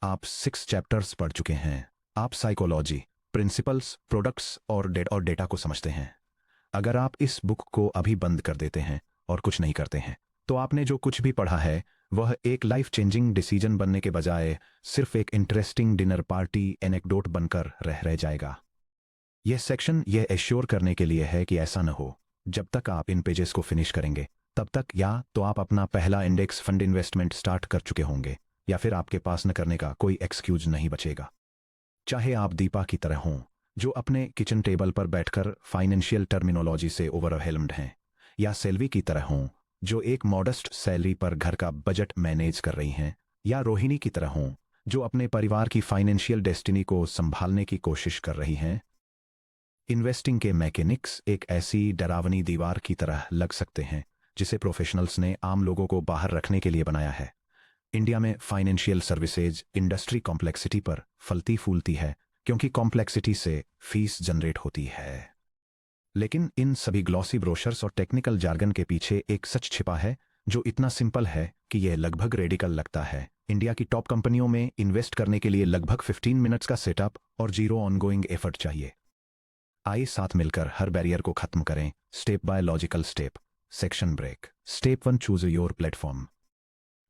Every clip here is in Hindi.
आप 6 चैप्टर्स पढ़ चुके हैं। आप साइकोलॉजी, प्रिंसिपल्स, प्रोडक्ट्स और डेटा को समझते हैं। अगर आप इस बुक को अभी बंद कर देते हैं और कुछ नहीं करते हैं, तो आपने जो कुछ भी पढ़ा है वह एक लाइफ चेंजिंग डिसीजन बनने के बजाय सिर्फ एक इंटरेस्टिंग डिनर पार्टी एनेक्डोट बनकर रह जाएगा। यह सेक्शन यह एश्योर करने के लिए है कि ऐसा न हो। जब तक आप इन पेजेस को फिनिश करेंगे तब तक या तो आप अपना पहला इंडेक्स फंड इन्वेस्टमेंट स्टार्ट कर चुके होंगे या फिर आपके पास न करने का कोई एक्सक्यूज नहीं बचेगा। चाहे आप दीपा की तरह हों जो अपने किचन टेबल पर बैठकर फाइनेंशियल टर्मिनोलॉजी से ओवरवेल्म्ड हैं, या सेल्वी की तरह हों जो एक मॉडेस्ट सैलरी पर घर का बजट मैनेज कर रही हैं, या रोहिणी की तरह हों जो अपने परिवार की फाइनेंशियल डेस्टिनी को संभालने की कोशिश कर रही हैं। इन्वेस्टिंग के मैकेनिक्स एक ऐसी डरावनी दीवार की तरह लग सकते हैं जिसे प्रोफेशनल्स ने आम लोगों को बाहर रखने के लिए बनाया है। इंडिया में फाइनेंशियल सर्विसेज इंडस्ट्री कॉम्प्लेक्सिटी पर फलती फूलती है क्योंकि कॉम्प्लेक्सिटी से फीस जनरेट होती है। लेकिन इन सभी ग्लॉसी ब्रोशर्स और टेक्निकल जार्गन के पीछे एक सच छिपा है जो इतना सिंपल है कि यह लगभग रेडिकल लगता है। इंडिया की टॉप कंपनियों में इन्वेस्ट करने के लिए लगभग 15 मिनट्स का सेटअप और 0 ऑनगोइंग एफर्ट चाहिए। आइए साथ मिलकर हर बैरियर को खत्म करें, step by logical step. Section break. Step 1, choose your platform.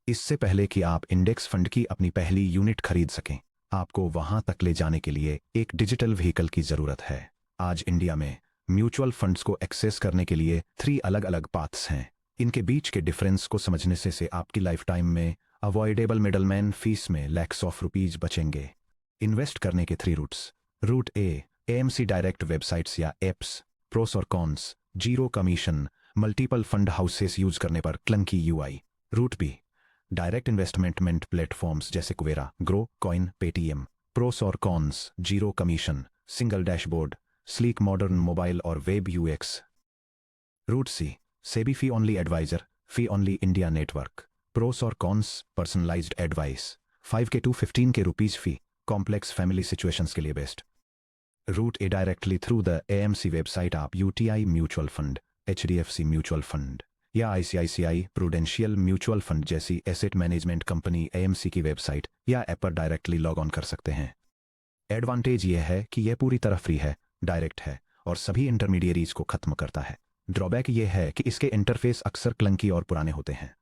इससे पहले कि आप इंडेक्स फंड की अपनी पहली यूनिट खरीद सकें, आपको वहां तक ले जाने के लिए एक डिजिटल व्हीकल की जरूरत है। आज इंडिया में म्यूचुअल फंड्स को एक्सेस करने के लिए 3 अलग अलग पाथ्स हैं। इनके बीच के डिफरेंस को समझने से आपकी लाइफ टाइम में अवॉइडेबल मिडलमैन फीस में लैक्स ऑफ रुपीज बचेंगे। इन्वेस्ट करने के 3 routes. Route A, AMC direct websites या एप्स। प्रोस और cons. 0 commission, multiple fund houses use करने पर clunky UI. Route B, direct investment platforms जैसे Kuvera, Groww, Coin, Paytm. Pros और cons: 0 commission, single dashboard, sleek modern mobile और web UX. Route C, SEBI fee only adviser, फी ओनली इंडिया नेटवर्क। प्रोस और cons: personalised advice, 5K to 15K rupees fee, complex family situations के लिए best. Route A, directly through the AMC website आप UTI mutual fund, HDFC mutual fund या आईसीआईसीआई प्रूडेंशियल म्यूचुअल फंड जैसी एसेट मैनेजमेंट कंपनी एएमसी की वेबसाइट या ऐप पर डायरेक्टली लॉग ऑन कर सकते हैं। एडवांटेज यह है कि यह पूरी तरह फ्री है, डायरेक्ट है और सभी इंटरमीडिएरीज को खत्म करता है। ड्रॉबैक यह है कि इसके इंटरफेस अक्सर क्लंकी और पुराने होते हैं।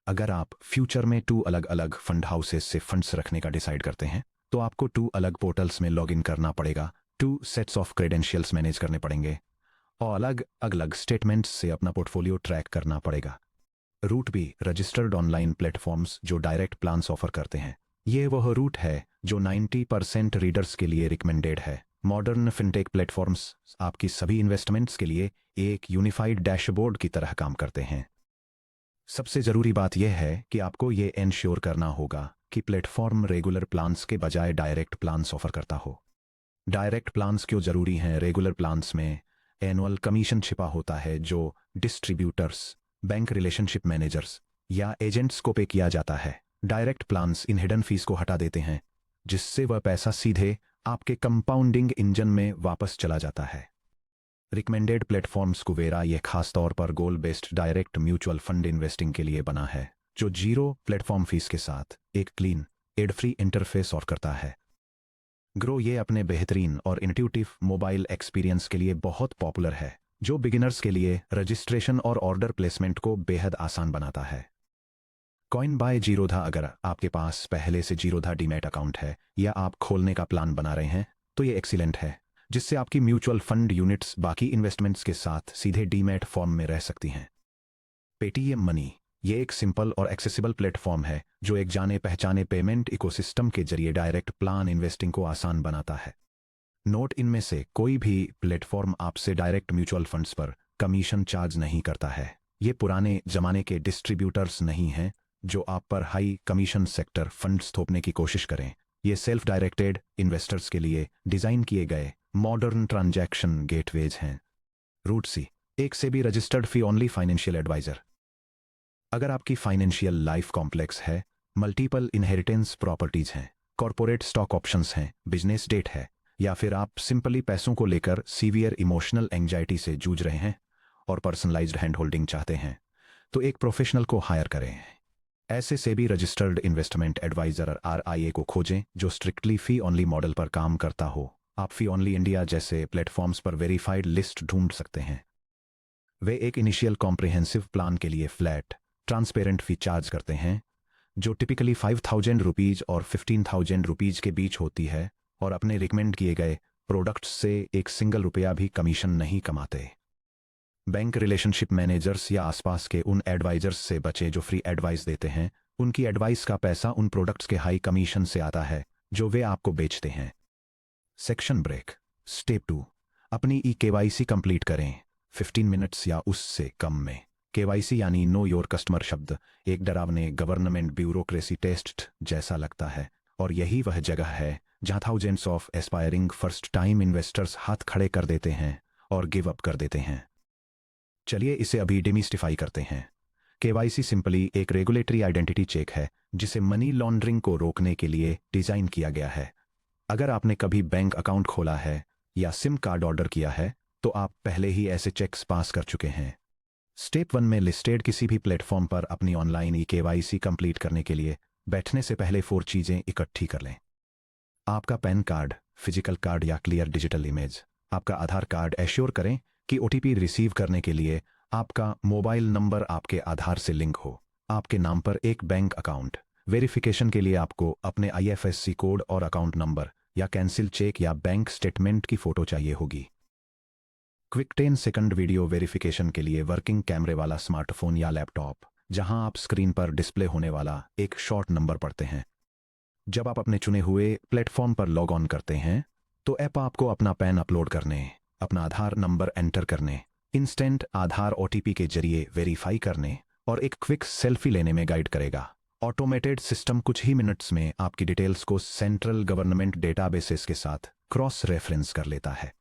अगर आप फ्यूचर में 2 अलग अलग फंड हाउसेस से फंड्स रखने का डिसाइड करते हैं तो आपको 2 अलग पोर्टल्स में लॉग इन करना पड़ेगा, 2 सेट्स ऑफ क्रेडेंशियल्स मैनेज करने पड़ेंगे और अलग अलग स्टेटमेंट्स से अपना पोर्टफोलियो ट्रैक करना पड़ेगा। Route B, registered online platforms जो डायरेक्ट प्लान्स ऑफर करते हैं। ये वह रूट है जो 90% रीडर्स के लिए रिकमेंडेड है। मॉडर्न फिनटेक प्लेटफॉर्म्स आपकी सभी इन्वेस्टमेंट्स के लिए एक यूनिफाइड डैशबोर्ड की तरह काम करते हैं। सबसे जरूरी बात यह है कि आपको ये एंश्योर करना होगा कि प्लेटफॉर्म रेगुलर प्लान्स के बजाय डायरेक्ट प्लान्स ऑफर करता हो। डायरेक्ट प्लान्स क्यों जरूरी हैं? रेगुलर प्लान्स में एनुअल कमीशन छिपा होता है जो डिस्ट्रीब्यूटर्स, बैंक रिलेशनशिप मैनेजर्स या एजेंट्स को पे किया जाता है। डायरेक्ट प्लान्स इन हिडन फीस को हटा देते हैं जिससे वह पैसा सीधे आपके कंपाउंडिंग इंजन में वापस चला जाता है। रिकमेंडेड प्लेटफॉर्म्स कुवेरा यह खास तौर पर गोल based direct mutual fund investing के लिए बना है जो 0 प्लेटफॉर्म फीस के साथ एक clean, ad free interface offer करता है। ग्रो ये अपने बेहतरीन और इंट्यूटिव मोबाइल एक्सपीरियंस के लिए बहुत पॉपुलर है जो बिगिनर्स के लिए रजिस्ट्रेशन और ऑर्डर प्लेसमेंट को बेहद आसान बनाता है। कॉइन बाय जीरोधा, अगर आपके पास पहले से जीरोधा डीमैट अकाउंट है या आप खोलने का प्लान बना रहे हैं तो ये एक्सीलेंट है, जिससे आपकी म्यूचुअल फंड यूनिट्स बाकी इन्वेस्टमेंट्स के साथ सीधे डीमैट फॉर्म में रह सकती हैं। पेटीएम मनी ये एक सिंपल और एक्सेसिबल प्लेटफॉर्म है जो एक जाने पहचाने पेमेंट इकोसिस्टम के जरिए डायरेक्ट प्लान इन्वेस्टिंग को आसान बनाता है। नोट, इनमें से कोई भी प्लेटफॉर्म आपसे डायरेक्ट म्यूचुअल फंड्स पर कमीशन चार्ज नहीं करता है। ये पुराने जमाने के डिस्ट्रीब्यूटर्स नहीं हैं जो आप पर हाई कमीशन सेक्टर फंड्स थोपने की कोशिश करें। ये सेल्फ डायरेक्टेड इन्वेस्टर्स के लिए डिजाइन किए गए मॉडर्न ट्रांजैक्शन गेटवेज हैं। रूट सी, एक से भी रजिस्टर्ड फी ओनली फाइनेंशियल एडवाइजर। अगर आपकी फाइनेंशियल लाइफ कॉम्प्लेक्स है, मल्टीपल इनहेरिटेंस प्रॉपर्टीज हैं, कॉर्पोरेट स्टॉक ऑप्शंस हैं, बिजनेस डेट है, या फिर आप सिंपली पैसों को लेकर सीवियर इमोशनल एंजाइटी से जूझ रहे हैं और पर्सनलाइज्ड हैंड होल्डिंग चाहते हैं, तो एक प्रोफेशनल को हायर करें। ऐसे SEBI registered investment advisor RIA को खोजें जो स्ट्रिक्टली फी ऑनली मॉडल पर काम करता हो। आप फी ऑनली इंडिया जैसे प्लेटफॉर्म्स पर वेरीफाइड लिस्ट ढूंढ सकते हैं। वे एक इनिशियल कॉम्प्रिहेंसिव प्लान के लिए फ्लैट ट्रांसपेरेंट फी चार्ज करते हैं जो टिपिकली 5,000 रुपीज और 15,000 रुपीज के बीच होती है, और अपने रिकमेंड किए गए प्रोडक्ट्स से एक सिंगल रुपया भी कमीशन नहीं कमाते। बैंक रिलेशनशिप मैनेजर्स या आसपास के उन एडवाइजर्स से बचे जो फ्री एडवाइस देते हैं। उनकी एडवाइस का पैसा उन प्रोडक्ट्स के हाई कमीशन से आता है जो वे आपको बेचते हैं। Section break. स्टेप 2, अपनी KYC कंप्लीट करें 15 मिनट्स या उससे कम में। KYC यानी नो योर कस्टमर शब्द एक डरावने गवर्नमेंट ब्यूरोक्रेसी टेस्ट जैसा लगता है, और यही वह जगह है जहां thousands of aspiring first time investors हाथ खड़े कर देते हैं और गिव अप कर देते हैं। चलिए इसे अभी डिमिस्टिफाई करते हैं। KYC सिंपली एक रेगुलेटरी आइडेंटिटी चेक है जिसे मनी लॉन्ड्रिंग को रोकने के लिए डिजाइन किया गया है। अगर आपने कभी बैंक अकाउंट खोला है या सिम कार्ड ऑर्डर किया है तो आप पहले ही ऐसे चेक्स पास कर चुके हैं। स्टेप 1 में लिस्टेड किसी भी प्लेटफॉर्म पर अपनी ऑनलाइन KYC कंप्लीट करने के लिए बैठने से पहले 4 चीजें इकट्ठी कर लें। आपका पैन कार्ड, फिजिकल कार्ड या क्लियर डिजिटल इमेज। आपका आधार कार्ड। एश्योर करें कि OTP रिसीव करने के लिए आपका मोबाइल नंबर आपके आधार से लिंक हो। आपके नाम पर एक बैंक अकाउंट। वेरिफिकेशन के लिए आपको अपने IFSC कोड और अकाउंट नंबर या कैंसिल चेक या बैंक स्टेटमेंट की फोटो चाहिए होगी। क्विक 10 सेकंड वीडियो वेरिफिकेशन के लिए वर्किंग कैमरे वाला स्मार्टफोन या लैपटॉप, जहां आप स्क्रीन पर डिस्प्ले होने वाला एक शॉर्ट नंबर पढ़ते हैं। जब आप अपने चुने हुए प्लेटफॉर्म पर लॉग ऑन करते हैं तो ऐप आपको अपना पैन अपलोड करने, अपना आधार नंबर एंटर करने, इंस्टेंट आधार OTP के जरिए वेरीफाई करने और एक क्विक सेल्फी लेने में गाइड करेगा। ऑटोमेटेड सिस्टम कुछ ही मिनट्स में आपकी डिटेल्स को सेंट्रल गवर्नमेंट डेटाबेसेस के साथ क्रॉस रेफरेंस कर लेता है।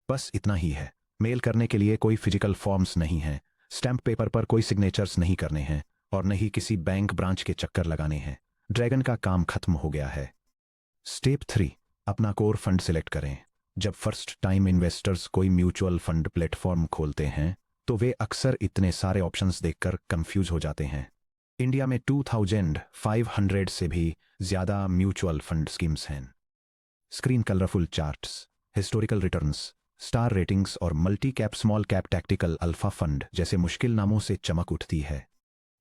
बस इतना ही है। मेल करने के लिए कोई फिजिकल फॉर्म्स नहीं है, स्टैम्प पेपर पर कोई सिग्नेचर्स नहीं करने हैं और नहीं किसी बैंक ब्रांच के चक्कर लगाने हैं। ड्रैगन का काम खत्म हो गया है। स्टेप 3, अपना कोर फंड सिलेक्ट करें। जब फर्स्ट टाइम इन्वेस्टर्स कोई म्यूचुअल फंड प्लेटफॉर्म खोलते हैं तो वे अक्सर इतने सारे ऑप्शंस देखकर कंफ्यूज हो जाते हैं। इंडिया में 2500 से भी ज्यादा म्यूचुअल फंड स्कीम्स हैं। Screen colourful charts, historical returns, star ratings और multi cap small cap tactical alpha fund जैसे मुश्किल नामों से चमक उठती है।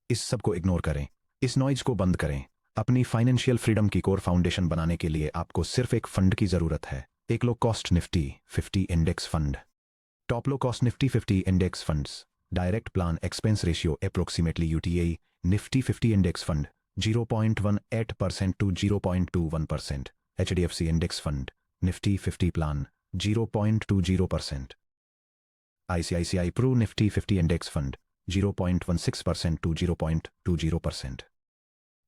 इस सब को इग्नोर करें, इस नॉइज को बंद करें। अपनी फाइनेंशियल फ्रीडम की कोर फाउंडेशन बनाने के लिए आपको सिर्फ एक फंड की जरूरत है। एक low cost Nifty 50 index fund. Top low cost Nifty 50 index funds. Direct plan expense ratio approximately UTA Nifty 50 index fund 0.18% to 0.21%। HDFC index fund Nifty 50 plan 0.20%। ICICI pro Nifty 50 index fund 0.16% to 0.20%।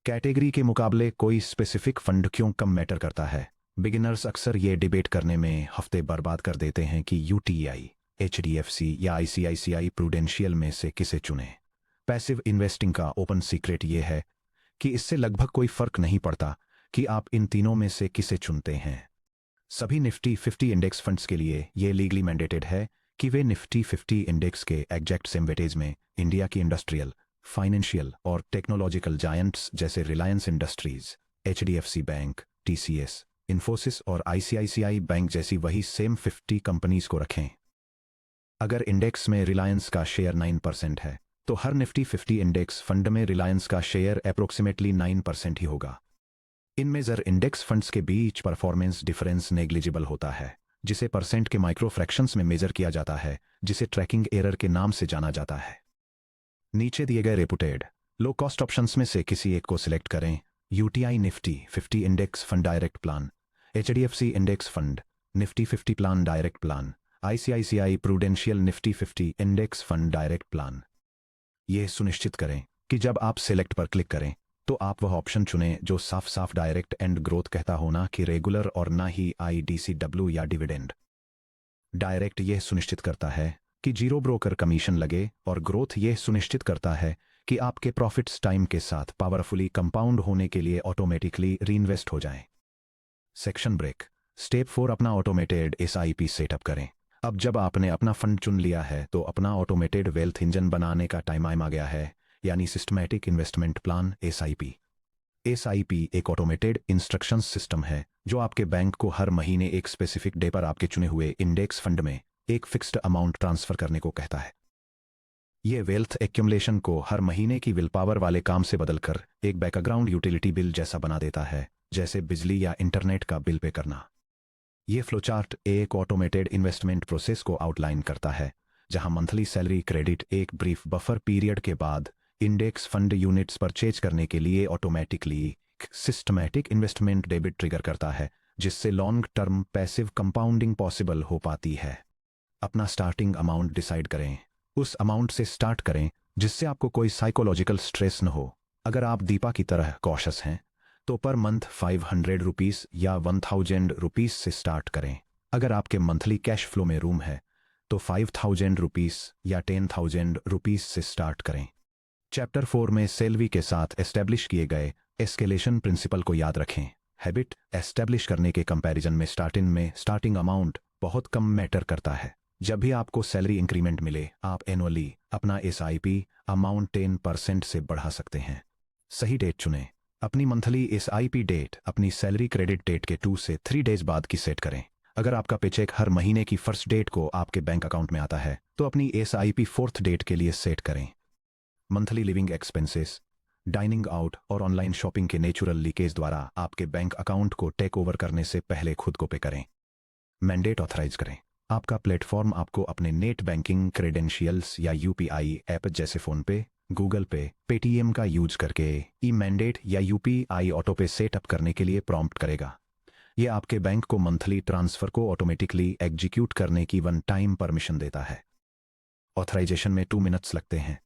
Category के मुकाबले कोई स्पेसिफिक फंड क्यों कम मैटर करता है? बिगिनर्स अक्सर ये डिबेट करने में हफ्ते बर्बाद कर देते हैं कि UTI, HDFC या ICICI प्रूडेंशियल में से किसे चुनें। पैसिव इन्वेस्टिंग का ओपन सीक्रेट ये है कि इससे लगभग कोई फर्क नहीं पड़ता कि आप इन तीनों में से किसे चुनते हैं। सभी निफ्टी 50 इंडेक्स फंड्स के लिए यह लीगली मैंडेटेड है कि वे निफ्टी 50 इंडेक्स के एग्जैक्ट सेम वेटेज में इंडिया की इंडस्ट्रियल, फाइनेंशियल और टेक्नोलॉजिकल जायंट्स जैसे Reliance industries, HDFC bank, TCS, Infosys और ICICI बैंक जैसी वही सेम 50 कंपनीज को रखें। अगर इंडेक्स में रिलायंस का शेयर 9% है तो हर निफ्टी 50 इंडेक्स फंड में रिलायंस का शेयर अप्रोक्सीमेटली 9% ही होगा। इन मेजर इंडेक्स फंड्स के बीच परफॉर्मेंस डिफरेंस नेग्लिजिबल होता है, जिसे परसेंट के माइक्रो फ्रैक्शंस में मेजर किया जाता है, जिसे ट्रैकिंग एरर के नाम से जाना जाता है। नीचे दिए गए रेपुटेड लो कॉस्ट ऑप्शंस में से किसी एक को सिलेक्ट करें। UTI Nifty 50 index fund direct plan, HDFC index fund Nifty 50 plan direct plan, ICICI prudential Nifty 50 index fund direct plan. यह सुनिश्चित करें कि जब आप सिलेक्ट पर क्लिक करें तो आप वह ऑप्शन चुनें जो साफ साफ डायरेक्ट एंड ग्रोथ कहता हो, ना कि रेगुलर और ना ही IDCW या डिविडेंड। डायरेक्ट यह सुनिश्चित करता है कि जीरो ब्रोकर कमीशन लगे और ग्रोथ यह सुनिश्चित करता है कि आपके प्रॉफिट्स टाइम के साथ पावरफुली कंपाउंड होने के लिए ऑटोमेटिकली रीइन्वेस्ट हो जाएं। Section break. स्टेप 4, अपना ऑटोमेटेड SIP सेटअप करें। अब जब आपने अपना फंड चुन लिया है तो अपना ऑटोमेटेड वेल्थ इंजन बनाने का टाइम आ गया है। यानी systematic investment plan SIP. SIP एक ऑटोमेटेड इंस्ट्रक्शंस सिस्टम है जो आपके बैंक को हर महीने एक स्पेसिफिक डे पर आपके चुने हुए इंडेक्स फंड में एक फिक्स्ड अमाउंट ट्रांसफर करने को कहता है। ये वेल्थ एक्यूमुलेशन को हर महीने की विल पावर वाले काम से बदलकर एक बैकग्राउंड यूटिलिटी बिल जैसा बना देता है, जैसे बिजली या इंटरनेट का बिल पे करना। ये फ्लोचार्ट एक ऑटोमेटेड इन्वेस्टमेंट प्रोसेस को आउटलाइन करता है, जहां मंथली सैलरी क्रेडिट एक ब्रीफ बफर पीरियड के बाद इंडेक्स फंड यूनिट्स परचेज करने के लिए automatically systematic investment debit trigger करता है, जिससे long term passive compounding possible हो पाती है। अपना स्टार्टिंग अमाउंट डिसाइड करें, उस अमाउंट से स्टार्ट करें जिससे आपको कोई साइकोलॉजिकल स्ट्रेस न हो। अगर आप दीपा की तरह कॉशस हैं तो पर मंथ 500 रुपीस या 1000 रुपीस से स्टार्ट करें। अगर आपके मंथली कैश फ्लो में रूम है तो 5000 रुपीस या 10,000 रुपीस से स्टार्ट करें। चैप्टर 4 में सेल्वी के साथ एस्टेब्लिश किए गए एस्केलेशन प्रिंसिपल को याद रखें। हैबिट एस्टेब्लिश करने के कंपैरिजन में स्टार्टिंग अमाउंट बहुत कम मैटर करता है। जब भी आपको सैलरी इंक्रीमेंट मिले, आप एनुअली अपना एसआईपी अमाउंट 10% से बढ़ा सकते हैं। सही डेट चुनें। अपनी मंथली एसआईपी डेट अपनी सैलरी क्रेडिट डेट के 2 से 3 डेज बाद की सेट करें। अगर आपका पेचेक हर महीने की फर्स्ट डेट को आपके बैंक अकाउंट में आता है तो अपनी एसआईपी 4th डेट के लिए सेट करें। Monthly living expenses, dining out और ऑनलाइन शॉपिंग के नेचुरल लीकेज द्वारा आपके बैंक अकाउंट को टेक ओवर करने से पहले खुद को पे करें। मैंडेट ऑथराइज करें। आपका प्लेटफॉर्म आपको अपने नेट बैंकिंग क्रेडेंशियल्स या यूपीआई ऐप जैसे फोनपे, गूगल पे, पेटीएम का यूज करके ई मैंडेट या यूपीआई ऑटो पे सेटअप करने के लिए प्रॉम्प्ट करेगा। यह आपके बैंक को मंथली ट्रांसफर को ऑटोमेटिकली एग्जीक्यूट करने की वन टाइम परमिशन देता है। ऑथराइजेशन में 2 मिनट्स लगते हैं।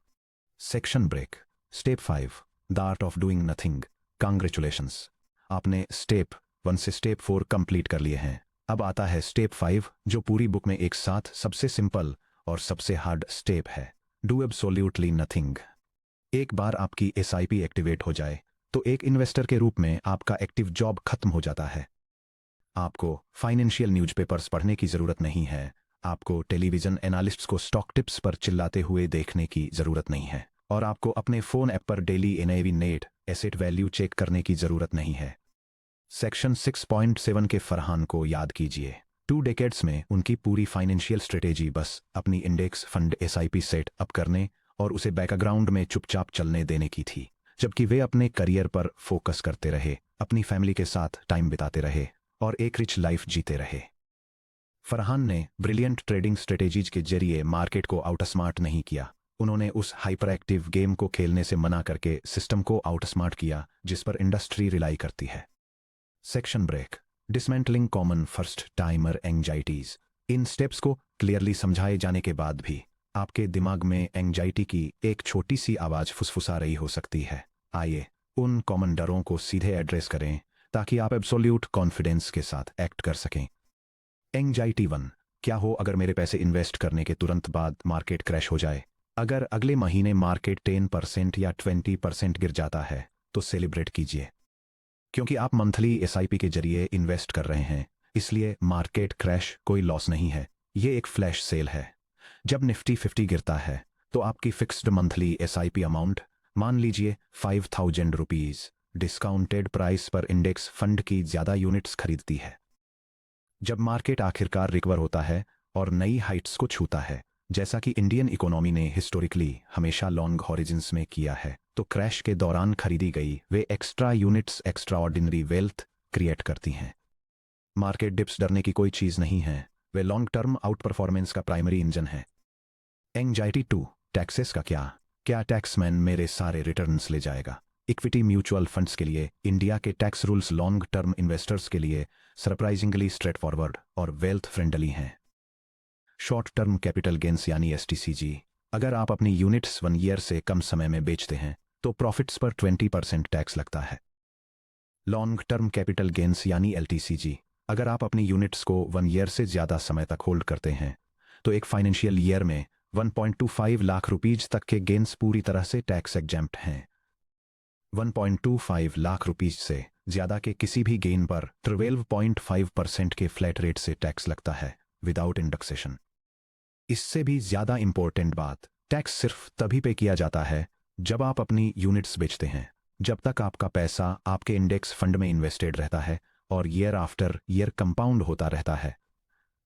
Section break. Step 5, the art of doing nothing. Congratulations, आपने स्टेप 1 से स्टेप 4 कंप्लीट कर लिए हैं। अब आता है स्टेप 5, जो पूरी बुक में एक साथ सबसे सिंपल और सबसे हार्ड स्टेप है। Do absolutely nothing. एक बार आपकी एसआईपी एक्टिवेट हो जाए तो एक इन्वेस्टर के रूप में आपका एक्टिव जॉब खत्म हो जाता है। आपको फाइनेंशियल न्यूज़पेपर्स पढ़ने की जरूरत नहीं है, आपको टेलीविजन एनालिस्ट्स को स्टॉक टिप्स पर चिल्लाते हुए देखने की जरूरत नहीं है, और आपको अपने फोन ऐप पर daily NAV net asset value check करने की जरूरत नहीं है। सेक्शन 6.7 के फरहान को याद कीजिए। 2 डेकेड्स में उनकी पूरी फाइनेंशियल स्ट्रेटेजी बस अपनी index fund SIP set up करने और उसे बैकग्राउंड में चुपचाप चलने देने की थी, जबकि वे अपने करियर पर फोकस करते रहे, अपनी फैमिली के साथ टाइम बिताते रहे और एक रिच लाइफ जीते रहे। फरहान ने ब्रिलियंट ट्रेडिंग स्ट्रेटेजीज के जरिए मार्केट को आउटस्मार्ट नहीं किया, उन्होंने उस हाइपर एक्टिव गेम को खेलने से मना करके सिस्टम को आउटस्मार्ट किया जिस पर इंडस्ट्री रिलाई करती है। Section break. Dismantling common first timer anxieties. इन स्टेप्स को क्लियरली समझाए जाने के बाद भी आपके दिमाग में एंजाइटी की एक छोटी सी आवाज फुसफुसा रही हो सकती है। आइए उन कॉमन डरों को सीधे एड्रेस करें ताकि आप एब्सोल्यूट कॉन्फिडेंस के साथ एक्ट कर सकें। एंजाइटी 1, क्या हो अगर मेरे पैसे इन्वेस्ट करने के तुरंत बाद मार्केट क्रैश हो जाए? अगर अगले महीने मार्केट 10% या 20% गिर जाता है तो सेलिब्रेट कीजिए, क्योंकि आप मंथली एसआईपी के जरिए इन्वेस्ट कर रहे हैं, इसलिए मार्केट क्रैश कोई लॉस नहीं है, ये एक फ्लैश सेल है। जब निफ्टी 50 गिरता है तो आपकी फिक्स्ड मंथली एसआईपी अमाउंट, मान लीजिए 5000 रुपीज, डिस्काउंटेड प्राइस पर इंडेक्स फंड की ज्यादा यूनिट्स खरीदती है। जब मार्केट आखिरकार रिकवर होता है और नई हाइट्स को छूता है, जैसा कि इंडियन इकोनॉमी ने हिस्टोरिकली हमेशा लॉन्ग हॉरिजन्स में किया है, तो क्रैश के दौरान खरीदी गई वे extra units extraordinary wealth create करती हैं। मार्केट डिप्स डरने की कोई चीज नहीं है, वे लॉन्ग टर्म आउट परफॉर्मेंस का प्राइमरी इंजन है। एंजाइटी 2, टैक्सेस का क्या टैक्समैन मेरे सारे रिटर्न्स ले जाएगा? इक्विटी म्यूचुअल फंड्स के लिए इंडिया के tax rules long term investors के लिए सरप्राइजिंगली स्ट्रेट फॉरवर्ड और वेल्थ फ्रेंडली हैं। शॉर्ट टर्म कैपिटल गेन्स यानी एसटीसीजी। अगर आप अपनी यूनिट्स 1 ईयर से कम समय में बेचते हैं तो प्रॉफिट्स पर 20% टैक्स लगता है। लॉन्ग टर्म कैपिटल गेन्स यानी एलटीसीजी। अगर आप अपनी यूनिट्स को 1 ईयर से ज्यादा समय तक होल्ड करते हैं तो एक फाइनेंशियल ईयर में 1.25 लाख रुपीज तक के गेन्स पूरी तरह से टैक्स एग्जेम्प्ट हैं। 1.25 लाख रुपीज से ज्यादा के किसी भी गेन पर 12.5% के फ्लैट रेट से टैक्स लगता है विदाउट इंडेक्सेशन। इससे भी ज्यादा इंपॉर्टेंट बात, टैक्स सिर्फ तभी पे किया जाता है जब आप अपनी यूनिट्स बेचते हैं, जब तक आपका पैसा आपके इंडेक्स फंड में इन्वेस्टेड रहता है और ईयर आफ्टर ईयर कंपाउंड होता रहता है,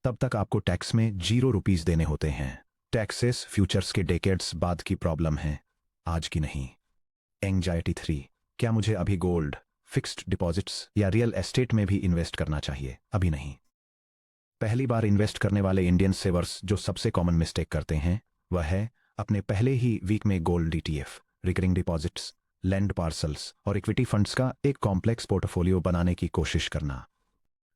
तब तक आपको टैक्स में ₹0 देने होते हैं। टैक्सेस फ्यूचर्स के डेकेड्स बाद की प्रॉब्लम है, आज की नहीं। एंग्जाइटी 3, क्या मुझे अभी गोल्ड, फिक्स्ड डिपॉजिट्स या रियल एस्टेट में भी इन्वेस्ट करना चाहिए? अभी नहीं। पहली बार इन्वेस्ट करने वाले इंडियन सेवर्स जो सबसे कॉमन मिस्टेक करते हैं वह है अपने पहले ही वीक में gold ETF, recurring deposits, land parcels और इक्विटी फंड्स का एक कॉम्प्लेक्स पोर्टफोलियो बनाने की कोशिश करना।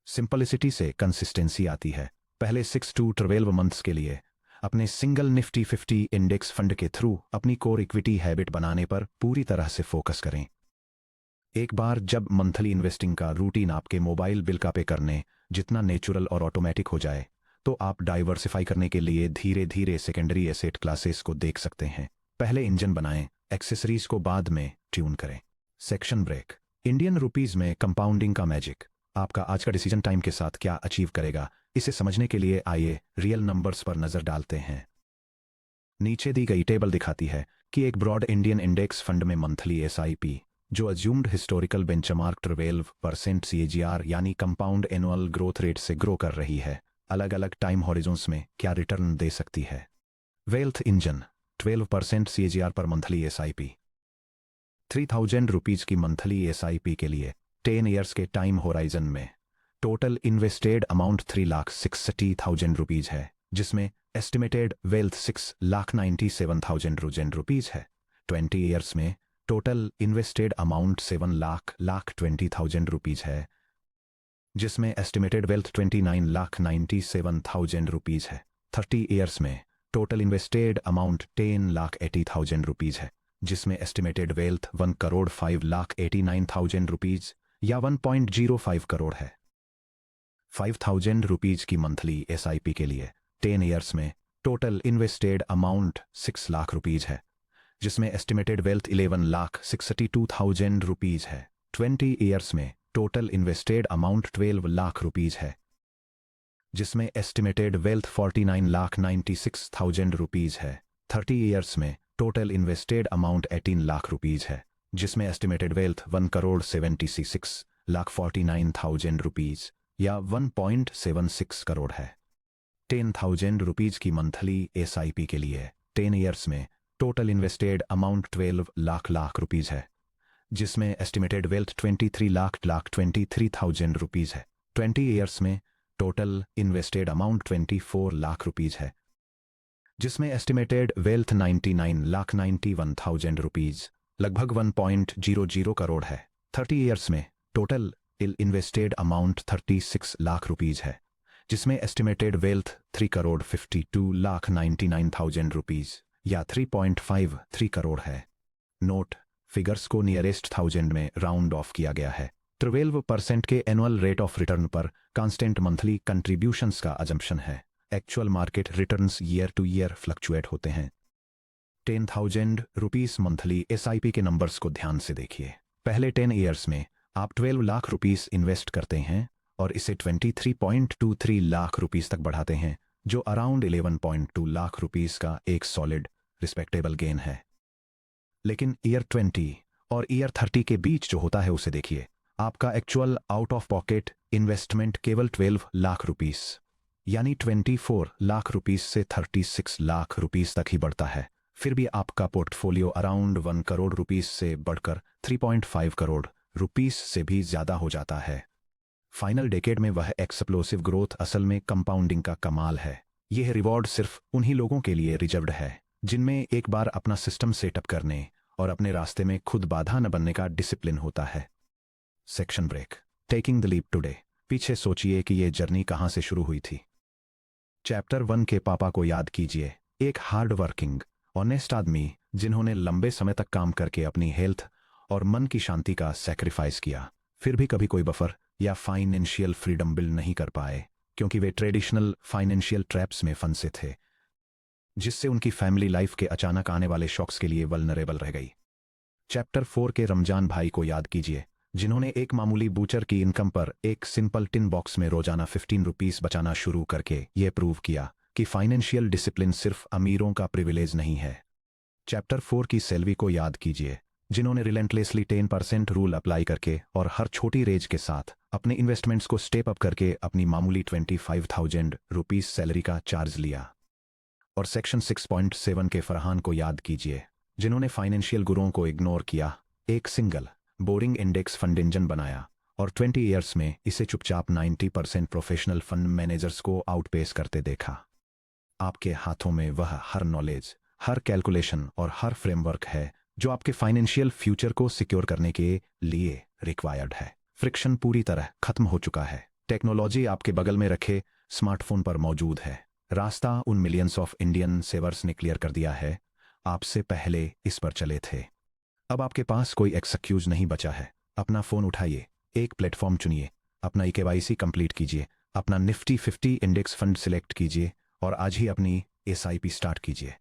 सिंपलिसिटी से कंसिस्टेंसी आती है। पहले 6 to 12 मंथ्स के लिए अपने सिंगल निफ्टी 50 इंडेक्स फंड के थ्रू अपनी कोर इक्विटी हैबिट बनाने पर पूरी तरह से फोकस करें। एक बार जब मंथली इन्वेस्टिंग का रूटीन आपके मोबाइल बिल का पे करने जितना नेचुरल और ऑटोमेटिक हो जाए, तो आप डाइवर्सिफाई करने के लिए धीरे धीरे सेकेंडरी एसेट क्लासेस को देख सकते हैं। पहले इंजन बनाएं, एक्सेसरीज को बाद में ट्यून करें। Section break. इंडियन रुपीज में कंपाउंडिंग का मैजिक आपका आज का डिसीजन टाइम के साथ क्या अचीव करेगा, इसे समझने के लिए आइए रियल नंबर्स पर नजर डालते हैं। नीचे दी गई टेबल दिखाती है कि एक ब्रॉड इंडियन इंडेक्स फंड में मंथली SIP जो अज्यूम्ड हिस्टोरिकल बेंचमार्क 12% CAGR यानी कंपाउंड एनुअल ग्रोथ रेट से ग्रो कर रही है, अलग अलग टाइम हॉरिजॉन्स में क्या रिटर्न दे सकती है। वेल्थ इंजन 12% CAGR पर मंथली SIP, ₹3000 की मंथली SIP के लिए 10 ईयर्स के टाइम होराइजन में टोटल इन्वेस्टेड अमाउंट ₹3,60,000 है, जिसमें एस्टिमेटेड वेल्थ ₹6,97,000 है। 20 ईयर्स में टोटल इन्वेस्टेड अमाउंट ₹7,20,000 है, जिसमें एस्टिमेटेड वेल्थ ₹29,97,000 है। 30 ईयर्स में टोटल इन्वेस्टेड अमाउंट ₹10,80,000 है, जिसमें एस्टिमेटेड वेल्थ ₹1,05,89,000 या 1.05 करोड़ है। ₹5,000 की मंथली SIP के लिए 10 ईयर्स में टोटल इन्वेस्टेड अमाउंट ₹6 लाख है, जिसमें एस्टिमेटेड वेल्थ ₹11,62,000 है। 20 ईयर्स में टोटल इन्वेस्टेड अमाउंट ₹12 लाख है, जिसमें एस्टिमेटेड वेल्थ ₹49,96,000 है। 30 ईयर्स में टोटल इन्वेस्टेड अमाउंट ₹18 लाख है, जिसमें एस्टिमेटेड वेल्थ ₹1,76,49,000 या 1.76 करोड़ है। ₹10,000 की मंथली SIP के लिए 10 ईयर्स में टोटल इन्वेस्टेड अमाउंट ₹12 लाख है, जिसमें एस्टिमेटेड वेल्थ ₹23,23,000 है। 20 ईयर्स में टोटल इन्वेस्टेड अमाउंट ₹24 लाख है, जिसमें एस्टिमेटेड वेल्थ ₹99,91,000 लगभग 1.00 करोड़ है। 30 ईयर्स में टोटल इन्वेस्टेड अमाउंट ₹36 लाख है, जिसमें एस्टिमेटेड वेल्थ ₹3,52,99,000 या 3.53 करोड़ है। नोट, फिगर्स को नियरेस्ट 1000 में राउंड ऑफ किया गया है। 12% के एनुअल रेट ऑफ रिटर्न पर कांस्टेंट मंथली कंट्रीब्यूशंस का अजम्पशन है। Actual market returns year two year fluctuate होते हैं। ₹10,000 मंथली SIP के नंबर्स को ध्यान से देखिए। पहले 10 ईयर्स में आप ₹12 लाख इन्वेस्ट करते हैं और इसे ₹23.23 लाख तक बढ़ाते हैं, जो अराउंड ₹11.2 लाख का एक सॉलिड रिस्पेक्टेबल गेन है। लेकिन ईयर 20 और ईयर 30 के बीच जो होता है उसे देखिए। आपका actual out of pocket investment केवल ₹12 लाख यानी ₹24 लाख से ₹36 लाख तक ही बढ़ता है। फिर भी आपका पोर्टफोलियो अराउंड ₹1 करोड़ से बढ़कर ₹3.5 करोड़ से भी ज्यादा हो जाता है। फाइनल डेकेड में वह एक्सप्लोसिव ग्रोथ असल में कंपाउंडिंग का कमाल है। यह रिवॉर्ड सिर्फ उन्हीं लोगों के लिए रिजर्व्ड है जिनमें एक बार अपना सिस्टम सेटअप करने और अपने रास्ते में खुद बाधा न बनने का डिसिप्लिन होता है। Section break. Taking the leap today. पीछे सोचिए कि यह जर्नी कहां से शुरू हुई थी। चैप्टर 1 के पापा को याद कीजिए, एक हार्ड वर्किंग ऑनेस्ट आदमी जिन्होंने लंबे समय तक काम करके अपनी हेल्थ और मन की शांति का सैक्रिफाइस किया, फिर भी कभी कोई बफर या फाइनेंशियल फ्रीडम बिल्ड नहीं कर पाए क्योंकि वे ट्रेडिशनल फाइनेंशियल ट्रैप्स में फंसे थे, जिससे उनकी फैमिली लाइफ के अचानक आने वाले शॉक्स के लिए वल्नरेबल रह गई। चैप्टर 4 के रमजान भाई को याद कीजिए, जिन्होंने एक मामूली बूचर की इनकम पर एक सिंपल टिन बॉक्स में रोजाना ₹15 बचाना शुरू करके यह प्रूव किया कि फाइनेंशियल डिसिप्लिन सिर्फ अमीरों का प्रिविलेज नहीं है। चैप्टर 4 की सेल्वी को याद कीजिए, जिन्होंने रिलेंटलेसली 10% रूल अप्लाई करके और हर छोटी रेंज के साथ अपने इन्वेस्टमेंट्स को स्टेप अप करके अपनी मामूली 25,000 रुपीस सैलरी का चार्ज लिया। और सेक्शन 6.7 के फरहान को याद कीजिए, जिन्होंने फाइनेंशियल गुरुओं को इग्नोर किया, एक single boring index fund engine बनाया और 20 ईयर्स में इसे चुपचाप 90% प्रोफेशनल फंड मैनेजर्स को आउटपेस करते देखा। आपके हाथों में वह हर नॉलेज, हर कैलकुलेशन और हर फ्रेमवर्क है जो आपके फाइनेंशियल फ्यूचर को सिक्योर करने के लिए रिक्वायर्ड है। फ्रिक्शन पूरी तरह खत्म हो चुका है। टेक्नोलॉजी आपके बगल में रखे स्मार्टफोन पर मौजूद है। रास्ता उन मिलियंस ऑफ इंडियन सेवर्स ने क्लियर कर दिया है, आपसे पहले इस पर चले थे। अब आपके पास कोई एक्सक्यूज नहीं बचा है। अपना फोन उठाइए, एक प्लेटफॉर्म चुनिए, अपना KYC कंप्लीट कीजिए, अपना निफ्टी 50 इंडेक्स फंड सिलेक्ट कीजिए और आज ही अपनी SIP स्टार्ट कीजिए।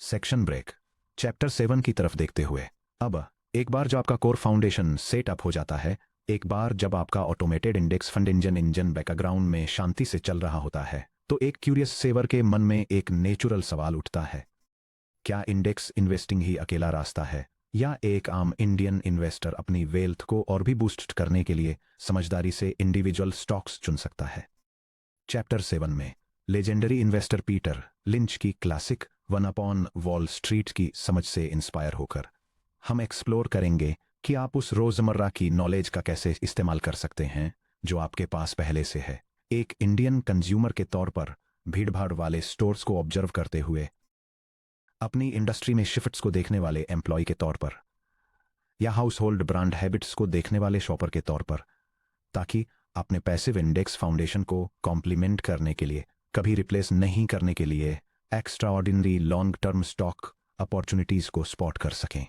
Section break. चैप्टर 7 की तरफ देखते हुए, अब एक बार जब आपका कोर फाउंडेशन सेटअप हो जाता है, एक बार जब आपका automated index fund engine background में शांति से चल रहा होता है, तो एक क्यूरियस सेवर के मन में एक नेचुरल सवाल उठता है, क्या इंडेक्स इन्वेस्टिंग ही अकेला रास्ता है, या एक आम इंडियन इन्वेस्टर अपनी वेल्थ को और भी बूस्ट करने के लिए समझदारी से इंडिविजुअल स्टॉक्स चुन सकता है? चैप्टर 7 में लेजेंडरी इन्वेस्टर पीटर लिंच की classic one upon wall street की समझ से इंस्पायर होकर हम एक्सप्लोर करेंगे कि आप उस रोजमर्रा की नॉलेज का कैसे इस्तेमाल कर सकते हैं जो आपके पास पहले से है। एक इंडियन कंज्यूमर के तौर पर भीड़भाड़ वाले स्टोर्स को ऑब्जर्व करते हुए, अपनी इंडस्ट्री में शिफ्ट्स को देखने वाले एम्प्लॉय के तौर पर, या हाउस होल्ड ब्रांड हैबिट्स को देखने वाले शॉपर के तौर पर, ताकि अपने पैसिव इंडेक्स फाउंडेशन को कॉम्प्लीमेंट करने के लिए, कभी रिप्लेस नहीं करने के लिए extra ordinary long term stock opportunities को स्पॉट कर सकें।